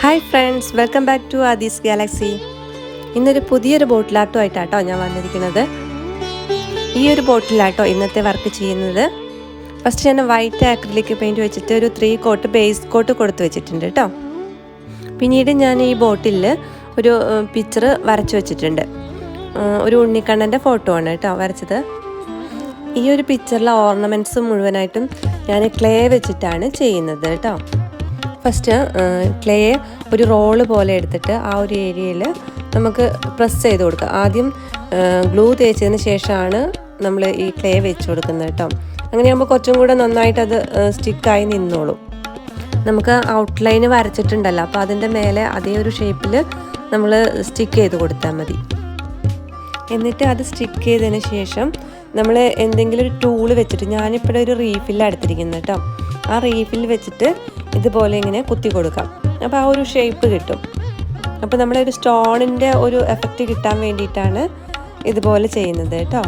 Hi friends, welcome back to Aadis Galaxy. ഇന്നൊരു പുതിയൊരു ബോട്ടിൽ ആർട്ടുമായിട്ടാട്ടോ ഞാൻ വന്നിരിക്കുന്നത്. ഈ ഒരു ബോട്ടിലാട്ടോ ഇന്നത്തെ വർക്ക് ചെയ്യുന്നത്. ഫസ്റ്റ് ഞാൻ വൈറ്റ് ആക്രിലിക് പെയിൻറ്റ് വെച്ചിട്ട് ഒരു 3 കോട്ട് ബേസ് കോട്ട് കൊടുത്ത് വെച്ചിട്ടുണ്ട് കേട്ടോ. പിന്നീട് ഞാൻ ഈ ബോട്ടിലിൽ ഒരു പിക്ചർ വരച്ച് വെച്ചിട്ടുണ്ട്. ഒരു ഉണ്ണിക്കണ്ണൻ്റെ ഫോട്ടോ ആണ് കേട്ടോ വരച്ചത്. ഈ ഒരു പിക്ചറിലെ ഓർണമെൻറ്റ്സ് മുഴുവനായിട്ടും ഞാൻ ക്ലേ വെച്ചിട്ടാണ് ചെയ്യുന്നത് കേട്ടോ. ഫസ്റ്റ് ക്ലേ ഒരു റോള് പോലെ എടുത്തിട്ട് ആ ഒരു ഏരിയയിൽ നമുക്ക് പ്രസ് ചെയ്ത് കൊടുക്കുക. ആദ്യം ഗ്ലൂ തേച്ചതിന് ശേഷമാണ് നമ്മൾ ഈ ക്ലേ വെച്ച് കൊടുക്കുന്നത് കേട്ടോ. അങ്ങനെയാകുമ്പോൾ കുറച്ചും കൂടെ നന്നായിട്ട് അത് സ്റ്റിക്കായി നിന്നോളും. നമുക്ക് ഔട്ട്ലൈന് വരച്ചിട്ടുണ്ടല്ലോ, അപ്പോൾ അതിൻ്റെ മേലെ അതേ ഒരു ഷേപ്പിൽ നമ്മൾ സ്റ്റിക്ക് ചെയ്ത് കൊടുത്താൽ മതി. എന്നിട്ട് അത് സ്റ്റിക്ക് ചെയ്തതിന് ശേഷം നമ്മൾ എന്തെങ്കിലും ഒരു ടൂള് വെച്ചിട്ട്, ഞാനിപ്പോൾ ഒരു റീഫിലാണ് എടുത്തിരിക്കുന്നത് കേട്ടോ, ആ റീഫിൽ വെച്ചിട്ട് ഇതുപോലെ ഇങ്ങനെ കുത്തി കൊടുക്കാം. അപ്പോൾ ആ ഒരു ഷേപ്പ് കിട്ടും. അപ്പോൾ നമ്മളൊരു സ്റ്റോണിൻ്റെ ഒരു എഫക്റ്റ് കിട്ടാൻ വേണ്ടിയിട്ടാണ് ഇതുപോലെ ചെയ്യുന്നത് കേട്ടോ.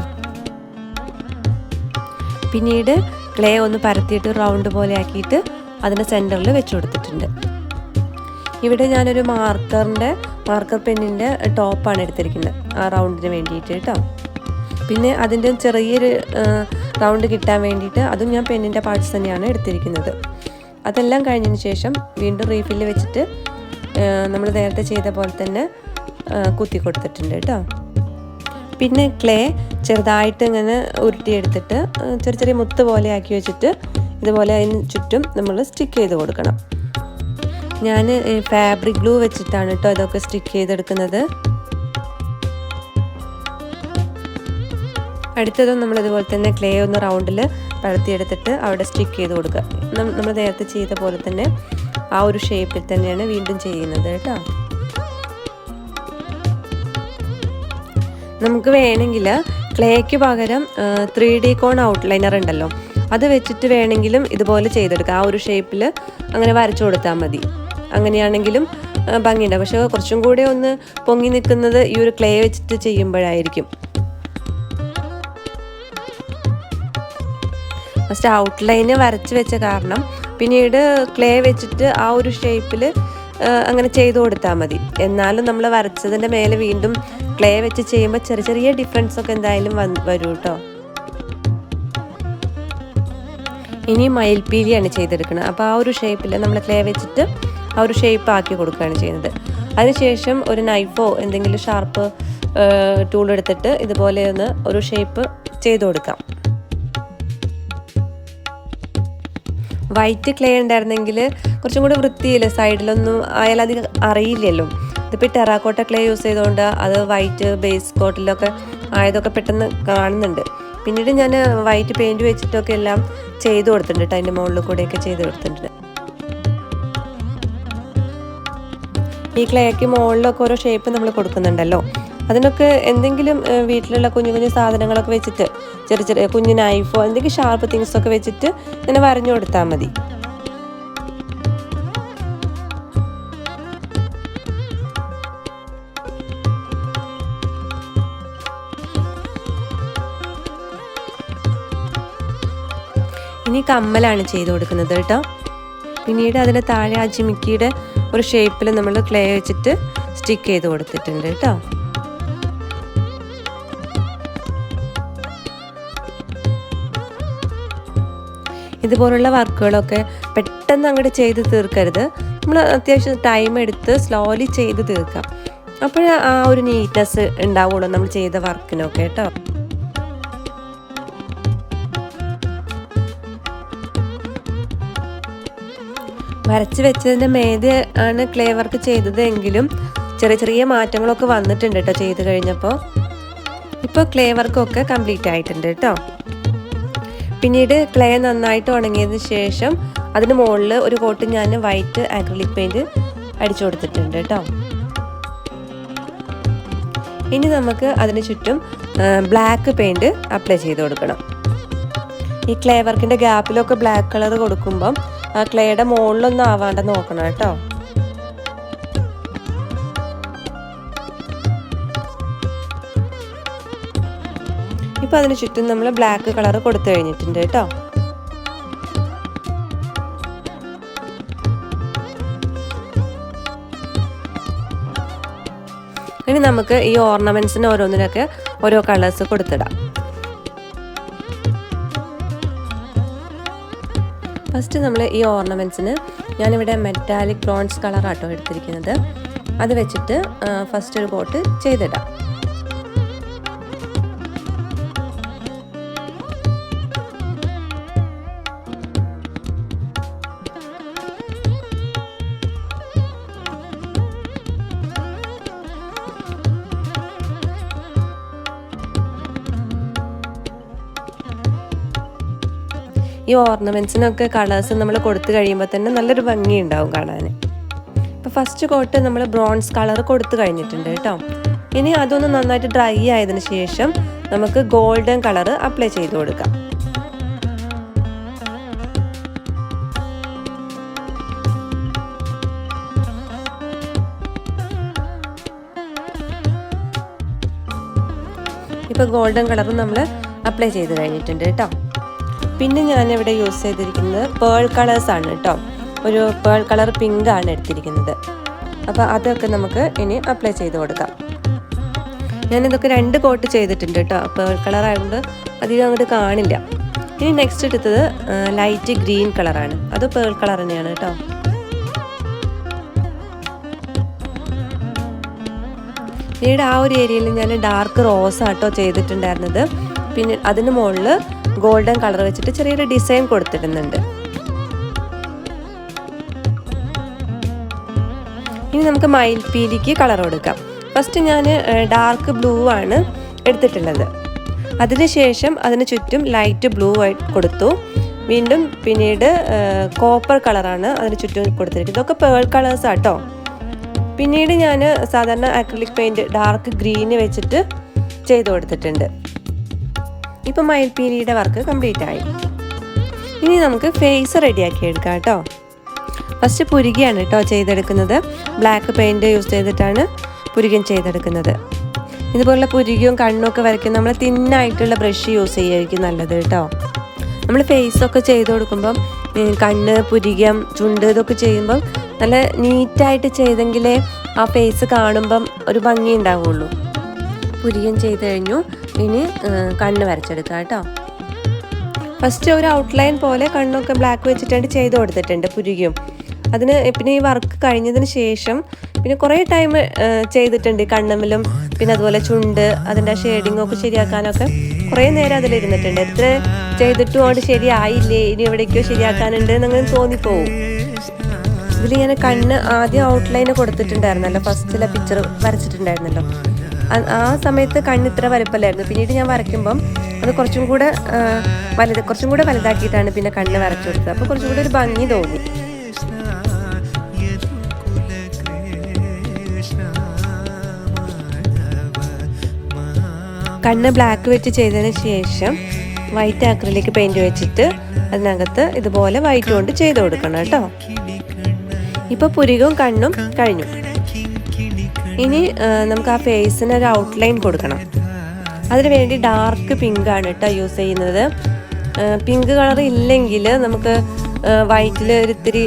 പിന്നീട് ക്ലേ ഒന്ന് പരത്തിയിട്ട് റൗണ്ട് പോലെ ആക്കിയിട്ട് അതിൻ്റെ സെൻറ്ററിൽ വെച്ച് കൊടുത്തിട്ടുണ്ട്. ഇവിടെ ഞാനൊരു മാർക്കർ പെന്നിൻ്റെ ടോപ്പാണ് എടുത്തിരിക്കുന്നത് ആ റൗണ്ടിന് വേണ്ടിയിട്ട് കേട്ടോ. പിന്നെ അതിൻ്റെ ചെറിയൊരു റൗണ്ട് കിട്ടാൻ വേണ്ടിയിട്ട് അതും ഞാൻ പെന്നിൻ്റെ പാർട്സ് തന്നെയാണ് എടുത്തിരിക്കുന്നത്. അതെല്ലാം കഴിഞ്ഞതിന് ശേഷം വീണ്ടും റീഫിൽ വെച്ചിട്ട് നമ്മൾ നേരത്തെ ചെയ്ത പോലെ തന്നെ കുത്തി കൊടുത്തിട്ടുണ്ട് കേട്ടോ. പിന്നെ ക്ലേ ചെറുതായിട്ട് ഇങ്ങനെ ഉരുട്ടിയെടുത്തിട്ട് ചെറിയ ചെറിയ മുത്ത് പോലെ ആക്കി വെച്ചിട്ട് ഇതുപോലെ അതിന് ചുറ്റും നമ്മൾ സ്റ്റിക്ക് ചെയ്ത് കൊടുക്കണം. ഞാൻ ഫാബ്രിക് ഗ്ലൂ വെച്ചിട്ടാണ് കേട്ടോ ഇതൊക്കെ സ്റ്റിക്ക് ചെയ്തെടുക്കുന്നത്. അടുത്തതും നമ്മളിതുപോലെ തന്നെ ക്ലേ ഒന്ന് റൗണ്ടിൽ പരത്തിയെടുത്തിട്ട് അവിടെ സ്റ്റിക്ക് ചെയ്ത് കൊടുക്കുക. നമ്മൾ നേരത്തെ ചെയ്ത പോലെ തന്നെ ആ ഒരു ഷേപ്പിൽ തന്നെയാണ് വീണ്ടും ചെയ്യുന്നത് കേട്ടോ. നമുക്ക് വേണമെങ്കിൽ ക്ലേക്ക് പകരം 3D കോൺ ഔട്ട്ലൈനർ ഉണ്ടല്ലോ, അത് വെച്ചിട്ട് വേണമെങ്കിലും ഇതുപോലെ ചെയ്തെടുക്കുക. ആ ഒരു ഷേപ്പിൽ അങ്ങനെ വരച്ചു കൊടുത്താൽ മതി. അങ്ങനെയാണെങ്കിലും ഭംഗിയുണ്ട്. പക്ഷേ കുറച്ചും കൂടെ ഒന്ന് പൊങ്ങി നിൽക്കുന്നത് ഈ ഒരു ക്ലേ വെച്ചിട്ട് ചെയ്യുമ്പോഴായിരിക്കും. ഫസ്റ്റ് ഔട്ട്ലൈന് വരച്ച് വെച്ച കാരണം പിന്നീട് ക്ലേ വെച്ചിട്ട് ആ ഒരു ഷേപ്പിൽ അങ്ങനെ ചെയ്തു കൊടുത്താൽ മതി. എന്നാലും നമ്മൾ വരച്ചതിൻ്റെ മേലെ വീണ്ടും ക്ലേ വെച്ച് ചെയ്യുമ്പോൾ ചെറിയ ചെറിയ ഡിഫറൻസ് ഒക്കെ എന്തായാലും വരും കേട്ടോ. ഇനി മയിൽപ്പീലിയാണ് ചെയ്തെടുക്കുന്നത്. അപ്പോൾ ആ ഒരു ഷേപ്പിൽ നമ്മൾ ക്ലേ വെച്ചിട്ട് ആ ഒരു ഷേപ്പ് ആക്കി കൊടുക്കുകയാണ് ചെയ്യുന്നത്. അതിനുശേഷം ഒരു നൈഫോ എന്തെങ്കിലും ഷാർപ്പ് ടൂൾ എടുത്തിട്ട് ഇതുപോലെ ഒന്ന് ഒരു ഷേപ്പ് ചെയ്ത് കൊടുക്കാം. വൈറ്റ് ക്ലേ ഉണ്ടായിരുന്നെങ്കിൽ കുറച്ചും കൂടി വൃത്തിയില്ല, സൈഡിലൊന്നും അധികം അറിയില്ലല്ലോ. ഇതിപ്പോൾ ടെറാക്കോട്ട ക്ലേ യൂസ് ചെയ്തുകൊണ്ട് അത് വൈറ്റ് ബേസ് കോട്ടിലൊക്കെ ആയതൊക്കെ പെട്ടെന്ന് കാണുന്നുണ്ട്. പിന്നീട് ഞാൻ വൈറ്റ് പെയിൻറ്റ് വെച്ചിട്ടൊക്കെ എല്ലാം ചെയ്ത് കൊടുത്തിട്ടുണ്ട് കേട്ടോ. അതിൻ്റെ മുകളിൽ കൂടെയൊക്കെ ചെയ്ത് കൊടുത്തിട്ടുണ്ട്. ഈ ക്ലേക്ക് മുകളിലൊക്കെ ഓരോ ഷേപ്പ് നമ്മൾ കൊടുക്കുന്നുണ്ടല്ലോ, അതിനൊക്കെ എന്തെങ്കിലും വീട്ടിലുള്ള കുഞ്ഞു കുഞ്ഞു സാധനങ്ങളൊക്കെ വെച്ചിട്ട് ചെറിയ ചെറിയ കുഞ്ഞു നൈഫോ എന്തെങ്കിലും ഷാർപ്പ് തിങ്സൊക്കെ വെച്ചിട്ട് ഇങ്ങനെ വരഞ്ഞു കൊടുത്താൽ മതി. ഇനി കമ്മലാണ് ചെയ്ത് കൊടുക്കുന്നത് കേട്ടോ. പിന്നീട് അതിന് താഴെ ആ ജിമിക്കിയുടെ ഒരു ഷേപ്പിൽ നമ്മൾ ക്ലേ വെച്ചിട്ട് സ്റ്റിക്ക് ചെയ്ത് കൊടുത്തിട്ടുണ്ട് കേട്ടോ. ഇതുപോലുള്ള വർക്കുകളൊക്കെ പെട്ടെന്ന് അങ്ങോട്ട് ചെയ്ത് തീർക്കരുത്. നമ്മൾ അത്യാവശ്യം ടൈം എടുത്ത് സ്ലോലി ചെയ്ത് തീർക്കാം. അപ്പോൾ ആ ഒരു നീറ്റ്നെസ് ഉണ്ടാവുള്ളൂ നമ്മൾ ചെയ്ത വർക്കിനൊക്കെ കേട്ടോ. വരച്ച് വെച്ചതിൻ്റെ മേതെ ആണ് ക്ലേ വർക്ക് ചെയ്തതെങ്കിലും ചെറിയ ചെറിയ മാറ്റങ്ങളൊക്കെ വന്നിട്ടുണ്ട് കേട്ടോ ചെയ്ത് കഴിഞ്ഞപ്പോൾ. ഇപ്പോൾ ക്ലേ വർക്കൊക്കെ കംപ്ലീറ്റ് ആയിട്ടുണ്ട് കേട്ടോ. പിന്നീട് ക്ലേ നന്നായിട്ട് ഉണങ്ങിയതിന് ശേഷം അതിന് മുകളിൽ ഒരു കോട്ട് ഞാൻ വൈറ്റ് ആക്രിലിക് പെയിൻറ്റ് അടിച്ചു കൊടുത്തിട്ടുണ്ട് കേട്ടോ. ഇനി നമുക്ക് അതിന് ചുറ്റും ബ്ലാക്ക് പെയിൻറ്റ് അപ്ലൈ ചെയ്ത് കൊടുക്കണം. ഈ ക്ലേ വർക്കിൻ്റെ ഗ്യാപ്പിലൊക്കെ ബ്ലാക്ക് കളർ കൊടുക്കുമ്പം ആ ക്ലേയുടെ മുകളിലൊന്നും ആവാണ്ട് നോക്കണം കേട്ടോ. ഇപ്പോൾ അതിന് ചുറ്റും നമ്മൾ ബ്ലാക്ക് കളർ കൊടുത്തു കഴിഞ്ഞിട്ടുണ്ട് കേട്ടോ. ഇനി നമുക്ക് ഈ ഓർണമെൻറ്റ്സിന് ഓരോന്നിനൊക്കെ ഓരോ കളേഴ്സ് കൊടുത്തിടാം. ഫസ്റ്റ് നമ്മൾ ഈ ഓർണമെൻറ്റ്സിന് ഞാനിവിടെ മെറ്റാലിക് ബ്രോൺസ് കളറാട്ടോ എടുത്തിരിക്കുന്നത്. അത് വെച്ചിട്ട് ഫസ്റ്റ് ഒരു കോട്ട് ചെയ്തിടാം. ഈ ഓർണമെൻറ്റ്സിനൊക്കെ കളേഴ്സ് നമ്മൾ കൊടുത്തു കഴിയുമ്പോൾ തന്നെ നല്ലൊരു ഭംഗി ഉണ്ടാവും കാണാൻ. ഇപ്പോൾ ഫസ്റ്റ് കോട്ട് നമ്മൾ ബ്രോൺസ് കളർ കൊടുത്തു കഴിഞ്ഞിട്ടുണ്ട് കേട്ടോ. ഇനി അതൊന്ന് നന്നായിട്ട് ഡ്രൈ ആയതിനു ശേഷം നമുക്ക് ഗോൾഡൻ കളർ അപ്ലൈ ചെയ്ത് കൊടുക്കാം. ഇപ്പോൾ ഗോൾഡൻ കളറും നമ്മൾ അപ്ലൈ ചെയ്ത് കഴിഞ്ഞിട്ടുണ്ട് കേട്ടോ. പിന്നെ ഞാനിവിടെ യൂസ് ചെയ്തിരിക്കുന്നത് പേൾ കളേഴ്സാണ് കേട്ടോ. ഒരു പേൾ കളർ പിങ്ക് ആണ് എടുത്തിരിക്കുന്നത്. അപ്പോൾ അതൊക്കെ നമുക്ക് ഇനി അപ്ലൈ ചെയ്ത് കൊടുക്കാം. ഞാനിതൊക്കെ 2 കോട്ട് ചെയ്തിട്ടുണ്ട് കേട്ടോ. പേൾ കളർ ആയതുകൊണ്ട് അധികം അങ്ങോട്ട് കാണില്ല. ഇനി നെക്സ്റ്റ് എടുത്തത് ലൈറ്റ് ഗ്രീൻ കളറാണ്. അത് പേൾ കളർ തന്നെയാണ് കേട്ടോ. പിന്നീട് ആ ഒരു ഏരിയയിൽ ഞാൻ ഡാർക്ക് റോസ് ആട്ടോ ചെയ്തിട്ടുണ്ടായിരുന്നത്. പിന്നെ അതിന് മുകളിൽ ഗോൾഡൻ കളർ വെച്ചിട്ട് ചെറിയൊരു ഡിസൈൻ കൊടുത്തിടുന്നുണ്ട്. ഇനി നമുക്ക് മയിൽപ്പീലിക്ക് കളർ കൊടുക്കാം. ഫസ്റ്റ് ഞാൻ ഡാർക്ക് ബ്ലൂ ആണ് എടുത്തിട്ടുള്ളത്. അതിനുശേഷം അതിന് ചുറ്റും ലൈറ്റ് ബ്ലൂ ആയിട്ട് കൊടുത്തു. വീണ്ടും പിന്നീട് കോപ്പർ കളറാണ് അതിന് ചുറ്റും കൊടുത്തിരിക്കുന്നത്. ഇതൊക്കെ പേൾ കളേഴ്സ് ആട്ടോ. പിന്നീട് ഞാൻ സാധാരണ അക്രിലിക് പെയിൻറ് ഡാർക്ക് ഗ്രീന് വെച്ചിട്ട് ചെയ്ത് കൊടുത്തിട്ടുണ്ട്. ഇപ്പം മയിൽപ്പീലിയുടെ വർക്ക് കംപ്ലീറ്റ് ആയി. ഇനി നമുക്ക് ഫേസ് റെഡിയാക്കി എടുക്കാം കേട്ടോ. ഫസ്റ്റ് പുരികയാണ് കേട്ടോ ചെയ്തെടുക്കുന്നത്. ബ്ലാക്ക് പെയിൻറ് യൂസ് ചെയ്തിട്ടാണ് പുരികം ചെയ്തെടുക്കുന്നത്. ഇതുപോലുള്ള പുരികയും കണ്ണും ഒക്കെ വരയ്ക്കും നമ്മൾ തിന്നായിട്ടുള്ള ബ്രഷ് യൂസ് ചെയ്യുമായിരിക്കും നല്ലത് കേട്ടോ. നമ്മൾ ഫേസൊക്കെ ചെയ്ത് കൊടുക്കുമ്പം കണ്ണ്, പുരികം, ചുണ്ട് ഇതൊക്കെ ചെയ്യുമ്പം നല്ല നീറ്റായിട്ട് ചെയ്തെങ്കിലേ ആ ഫേസ് കാണുമ്പം ഒരു ഭംഗി ഉണ്ടാവുള്ളൂ. പുരികം ചെയ്ത് കഴിഞ്ഞു. ഇനി കണ്ണ് വരച്ചെടുക്കാം കേട്ടോ. ഫസ്റ്റ് ഒരു ഔട്ട്ലൈൻ പോലെ കണ്ണൊക്കെ ബ്ലാക്ക് വെച്ചിട്ടാണ് ചെയ്ത് കൊടുത്തിട്ടുണ്ട് പുരികം. അതിന് പിന്നെ ഈ വർക്ക് കഴിഞ്ഞതിന് ശേഷം പിന്നെ കുറേ ടൈം ചെയ്തിട്ടുണ്ട് കണ്ണമ്മിലും. പിന്നെ അതുപോലെ ചുണ്ട്, അതിൻ്റെ ഷെയ്ഡിങ് ഒക്കെ ശരിയാക്കാനൊക്കെ കുറേ നേരം അതിലിരുന്നിട്ടുണ്ട്. എത്ര ചെയ്തിട്ടും അവിടെ ശരിയായില്ലേ, ഇനി എവിടേക്കോ ശരിയാക്കാനുണ്ട് എന്നങ്ങനെ തോന്നിപ്പോവും. ഇതിൽ ഞാൻ കണ്ണ് ആദ്യം ഔട്ട്ലൈന് കൊടുത്തിട്ടുണ്ടായിരുന്നല്ലോ, ഫസ്റ്റിലെ പിക്ചർ വരച്ചിട്ടുണ്ടായിരുന്നല്ലോ. ആ സമയത്ത് കണ്ണ് ഇത്ര വലുപ്പമല്ലായിരുന്നു. പിന്നീട് ഞാൻ വരയ്ക്കുമ്പം അത് കുറച്ചും കൂടെ വലുതാക്കിയിട്ടാണ് പിന്നെ കണ്ണ് വരച്ചു കൊടുത്തത്. അപ്പോൾ കുറച്ചും കൂടെ ഒരു ഭംഗി തോന്നി. കണ്ണ് ബ്ലാക്ക് വെച്ച് ചെയ്തതിന് ശേഷം വൈറ്റ് ആക്രിലിക് പെയിൻറ് വെച്ചിട്ട് അതിനകത്ത് ഇതുപോലെ വൈറ്റ് കൊണ്ട് ചെയ്ത് കൊടുക്കണം കേട്ടോ. ഇപ്പോൾ പുരികവും കണ്ണും കഴിഞ്ഞു. ഇനി നമുക്ക് ആ ഫേസിന് ഒരു ഔട്ട്ലൈൻ കൊടുക്കണം. അതിന് വേണ്ടി ഡാർക്ക് പിങ്ക് ആണ് കേട്ടോ യൂസ് ചെയ്യുന്നത്. പിങ്ക് കളർ ഇല്ലെങ്കിൽ നമുക്ക് വൈറ്റിൽ ഒരിത്തിരി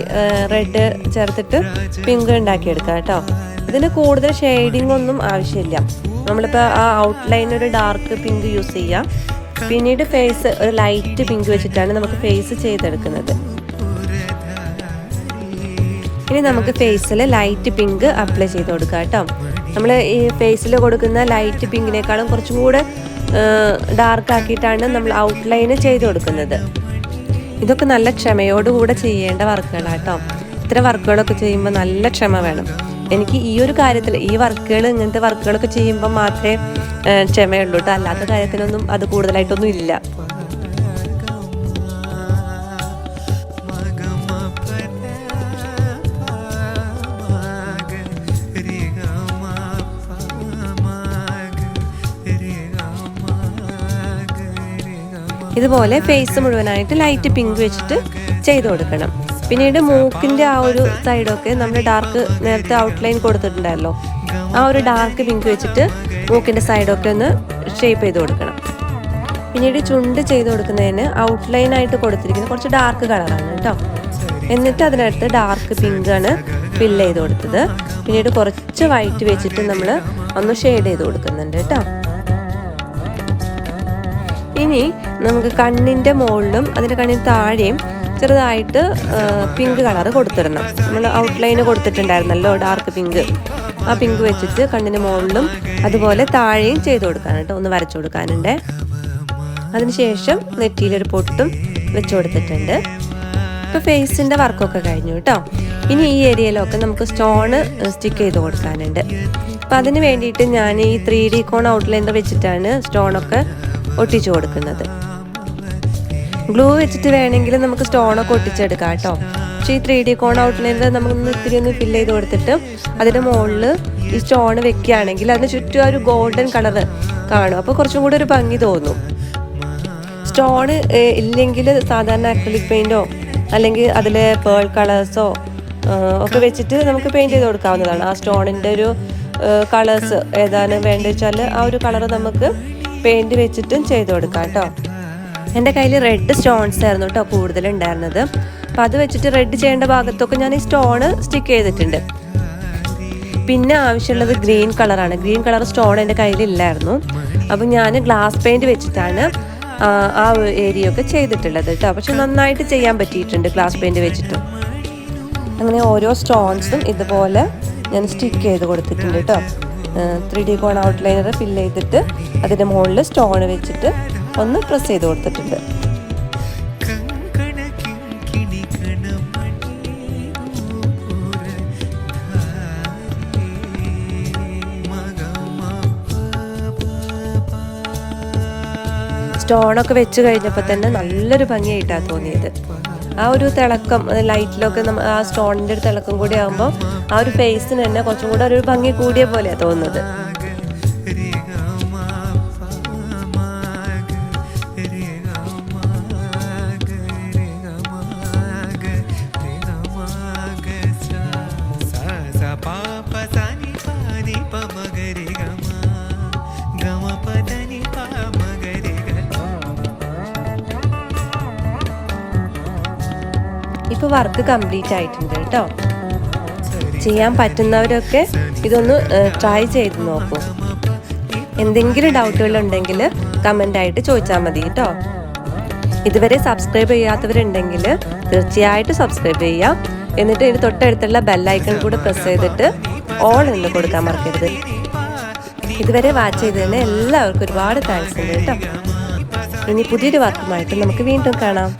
റെഡ് ചേർത്തിട്ട് പിങ്ക് ഉണ്ടാക്കിയെടുക്കാം കേട്ടോ. ഇതിന് കൂടുതൽ ഷെയ്ഡിങ് ഒന്നും ആവശ്യമില്ല. നമ്മളിപ്പോൾ ആ ഔട്ട്ലൈൻ ഒരു ഡാർക്ക് പിങ്ക് യൂസ് ചെയ്യാം. പിന്നീട് ഫേസ് ഒരു ലൈറ്റ് പിങ്ക് വെച്ചിട്ടാണ് നമുക്ക് ഫേസ് ചെയ്തെടുക്കുന്നത്. ഇനി നമുക്ക് ഫേസിൽ ലൈറ്റ് പിങ്ക് അപ്ലൈ ചെയ്ത് കൊടുക്കാം കേട്ടോ. നമ്മൾ ഈ ഫേസിൽ കൊടുക്കുന്ന ലൈറ്റ് പിങ്കിനേക്കാളും കുറച്ചും കൂടെ ഡാർക്ക് ആക്കിയിട്ടാണ് നമ്മൾ ഔട്ട്ലൈന് ചെയ്ത് കൊടുക്കുന്നത്. ഇതൊക്കെ നല്ല ക്ഷമയോടുകൂടെ ചെയ്യേണ്ട വർക്കുകളാണ് കേട്ടോ. ഇത്തരം വർക്കുകളൊക്കെ ചെയ്യുമ്പോൾ നല്ല ക്ഷമ വേണം. എനിക്ക് ഈ ഒരു കാര്യത്തിൽ ഈ വർക്കുകൾ ഇങ്ങനത്തെ വർക്കുകളൊക്കെ ചെയ്യുമ്പോൾ മാത്രമേ ക്ഷമയുള്ളൂ കേട്ടോ. അല്ലാത്ത കാര്യത്തിനൊന്നും അത് കൂടുതലായിട്ടൊന്നും ഇല്ല. ഇതുപോലെ ഫേസ് മുഴുവനായിട്ട് ലൈറ്റ് പിങ്ക് വെച്ചിട്ട് ചെയ്ത് കൊടുക്കണം. പിന്നീട് മൂക്കിൻ്റെ ആ ഒരു സൈഡൊക്കെ നമ്മൾ ഡാർക്ക് നേരത്തെ ഔട്ട്ലൈൻ കൊടുത്തിട്ടുണ്ടായല്ലോ, ആ ഒരു ഡാർക്ക് പിങ്ക് വെച്ചിട്ട് മൂക്കിൻ്റെ സൈഡൊക്കെ ഒന്ന് ഷേപ്പ് ചെയ്ത് കൊടുക്കണം. പിന്നീട് ചുണ്ട് ചെയ്ത് കൊടുക്കുന്നതിന് ഔട്ട്ലൈനായിട്ട് കൊടുത്തിരിക്കുന്നത് കുറച്ച് ഡാർക്ക് കളറാണ് കേട്ടോ. എന്നിട്ട് അതിനടുത്ത് ഡാർക്ക് പിങ്ക് ആണ് ഫില്ല് ചെയ്ത് കൊടുത്തത്. പിന്നീട് കുറച്ച് വൈറ്റ് വെച്ചിട്ട് നമ്മൾ ഒന്ന് ഷെയ്ഡ് ചെയ്ത് കൊടുക്കുന്നുണ്ട് കേട്ടോ. ഇനി നമുക്ക് കണ്ണിൻ്റെ മുകളിലും അതിൻ്റെ കണ്ണിന് താഴെയും ചെറുതായിട്ട് പിങ്ക് കളർ കൊടുത്തിടണം. നമ്മൾ ഔട്ട്ലൈന് കൊടുത്തിട്ടുണ്ടായിരുന്നല്ലോ ഡാർക്ക് പിങ്ക്, ആ പിങ്ക് വെച്ചിട്ട് കണ്ണിന് മുകളിലും അതുപോലെ താഴെയും ചെയ്ത് കൊടുക്കാനുണ്ട്, ഒന്ന് വരച്ചു കൊടുക്കാനുണ്ട്. അതിനുശേഷം നെറ്റിയിലൊരു പൊട്ടും വെച്ച് കൊടുത്തിട്ടുണ്ട്. ഇപ്പോൾ ഫേസിൻ്റെ വർക്കൊക്കെ കഴിഞ്ഞു കേട്ടോ. ഇനി ഈ ഏരിയയിലൊക്കെ നമുക്ക് സ്റ്റോണ് സ്റ്റിക്ക് ചെയ്ത് കൊടുക്കാനുണ്ട്. അപ്പോൾ അതിന് വേണ്ടിയിട്ട് ഞാൻ ഈ 3D കോൺ ഔട്ട്ലൈനർ വെച്ചിട്ടാണ് സ്റ്റോണൊക്കെ ഒട്ടിച്ചു കൊടുക്കുന്നത്. ഗ്ലൂ വെച്ചിട്ട് വേണമെങ്കിൽ നമുക്ക് സ്റ്റോണൊക്കെ ഒട്ടിച്ചെടുക്കാം കേട്ടോ. പക്ഷേ ഈ 3D കോൺ ഔട്ട്ലൈനർ നമുക്കൊന്ന് ഇത്തിരി ഒന്ന് ഫില്ല് ചെയ്ത് കൊടുത്തിട്ട് അതിൻ്റെ മുകളിൽ ഈ സ്റ്റോൺ വെക്കുകയാണെങ്കിൽ അതിന് ചുറ്റും ഒരു ഗോൾഡൻ കളർ കാണും. അപ്പോൾ കുറച്ചും കൂടി ഒരു ഭംഗി തോന്നും. സ്റ്റോൺ ഇല്ലെങ്കിൽ സാധാരണ അക്രിലിക് പെയിൻറ്റോ അല്ലെങ്കിൽ അതിൽ പേൾ കളേഴ്സോ ഒക്കെ വെച്ചിട്ട് നമുക്ക് പെയിൻറ്റ് ചെയ്ത് കൊടുക്കാവുന്നതാണ്. ആ സ്റ്റോണിൻ്റെ ഒരു കളേഴ്സ് ഏതാണ് വേണ്ടത് വെച്ചാൽ ആ ഒരു കളർ നമുക്ക് പെയിൻറ്റ് വെച്ചിട്ടും ചെയ്ത് കൊടുക്കാം കേട്ടോ. എൻ്റെ കയ്യിൽ റെഡ് സ്റ്റോൺസ് ആയിരുന്നു കേട്ടോ കൂടുതലുണ്ടായിരുന്നത്. അപ്പോൾ അത് വെച്ചിട്ട് റെഡ് ചെയ്യേണ്ട ഭാഗത്തൊക്കെ ഞാൻ ഈ സ്റ്റോണ് സ്റ്റിക്ക് ചെയ്തിട്ടുണ്ട്. പിന്നെ ആവശ്യമുള്ളത് ഗ്രീൻ കളറാണ്. ഗ്രീൻ കളർ സ്റ്റോൺ എൻ്റെ കയ്യിലില്ലായിരുന്നു. അപ്പം ഞാൻ ഗ്ലാസ് പെയിൻറ്റ് വെച്ചിട്ടാണ് ആ ഏരിയ ഒക്കെ ചെയ്തിട്ടുള്ളത് കേട്ടോ. പക്ഷെ നന്നായിട്ട് ചെയ്യാൻ പറ്റിയിട്ടുണ്ട് ഗ്ലാസ് പെയിൻറ്റ് വെച്ചിട്ട്. അങ്ങനെ ഓരോ സ്റ്റോൺസും ഇതുപോലെ ഞാൻ സ്റ്റിക്ക് ചെയ്ത് കൊടുത്തിട്ടുണ്ട് കേട്ടോ. 3D കോൺ ഔട്ട്ലൈനർ ഫില്ല് ചെയ്തിട്ട് അതിൻ്റെ മുകളിൽ സ്റ്റോൺ വെച്ചിട്ട് ഒന്ന് പ്രസ് ചെയ്ത് കൊടുത്തിട്ടുണ്ട്. സ്റ്റോണൊക്കെ വെച്ച് കഴിഞ്ഞപ്പോൾ തന്നെ നല്ലൊരു ഭംഗിയായിട്ടാണ് തോന്നിയത്. ആ ഒരു തിളക്കം ലൈറ്റിലൊക്കെ ആ സ്റ്റോണിൻ്റെ ഒരു തിളക്കം കൂടി ആകുമ്പോൾ ആ ഒരു ഫേസിന് തന്നെ കുറച്ചും കൂടെ ഒരു ഭംഗി കൂടിയ പോലെയാണ് തോന്നുന്നത്. ഇപ്പോൾ വർക്ക് കംപ്ലീറ്റ് ആയിട്ടുണ്ട് കേട്ടോ. ചെയ്യാൻ പറ്റുന്നവരൊക്കെ ഇതൊന്ന് ട്രൈ ചെയ്ത് നോക്കൂ. എന്തെങ്കിലും ഡൗട്ടുകളുണ്ടെങ്കിൽ കമൻ്റായിട്ട് ചോദിച്ചാൽ മതി കേട്ടോ. ഇതുവരെ സബ്സ്ക്രൈബ് ചെയ്യാത്തവരുണ്ടെങ്കിൽ തീർച്ചയായിട്ടും സബ്സ്ക്രൈബ് ചെയ്യാം. എന്നിട്ട് ഇതിന് തൊട്ടടുത്തുള്ള ബെല്ലൈക്കൺ കൂടെ പ്രസ് ചെയ്തിട്ട് ഓൾ എന്ന് കൊടുക്കാൻ മറക്കരുത്. ഇതുവരെ വാച്ച് ചെയ്തതിന് എല്ലാവർക്കും ഒരുപാട് താങ്ക്സ് ഉണ്ട് കേട്ടോ. ഇനി പുതിയൊരു വർക്കുമായിട്ട് നമുക്ക് വീണ്ടും കാണാം.